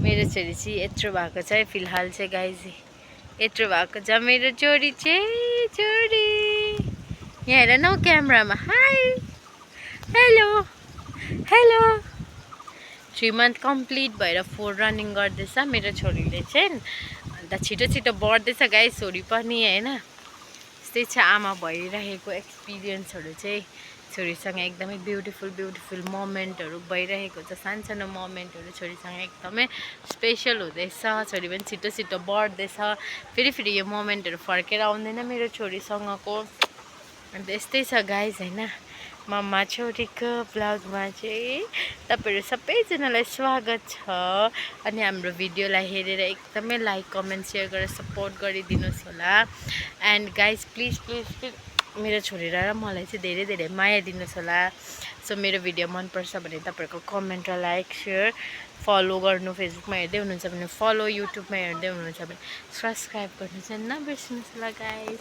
मेरो छोरी चाहिँ यत्रो भएको छ है फिलहाल चाहिँ गाइज यत्रो भएको छ मेरो छोरी चाहिँ छोरी यहाँ हेर न क्यामेरामा hi hello hello 3 month complete भएर 4 रनिङ गर्दैछ मेरो छोरीले चाहिँ अन्त छिटो छिटो बढ्दैछ गाइज छोरी पनि हैन त्यस्तै छ आमा भइरहेको एक्सपिरियन्सहरू चाहिँ छोरीसँग एकदमै ब्युटिफुल मोमेन्टहरू भइरहेको छ सानो मोमेन्टहरू छोरीसँग एकदमै स्पेसल हुँदैछ छोरी पनि छिटो छिटो बढ्दैछ फेरि यो मोमेन्टहरू फर्केर आउँदैन मेरो छोरीसँगको अन्त यस्तै छ गाइज हैन मम्मा छोरीको ब्लगमा चाहिँ तपाईहरु सबैजनालाई स्वागत छ अनि हाम्रो भिडियोलाई हेरेर एकदमै लाइक कमेन्ट शेयर गरेर सपोर्ट गरिदिनुस् होला एन्ड गाइज प्लिज मेरो छोरी र मलाई चाहिँ धेरै माया दिनुस् होला सो मेरो भिडियो मन पर्छ भने तपाईहरुको कमेन्ट र लाइक शेयर फलो गर्नु फेसबुकमा हेर्दै हुनुहुन्छ भने फलो युट्युबमा हेर्दै हुनुहुन्छ भने सब्स्क्राइब गर्नु चाहिँ नबिर्सनुस् होला गाइज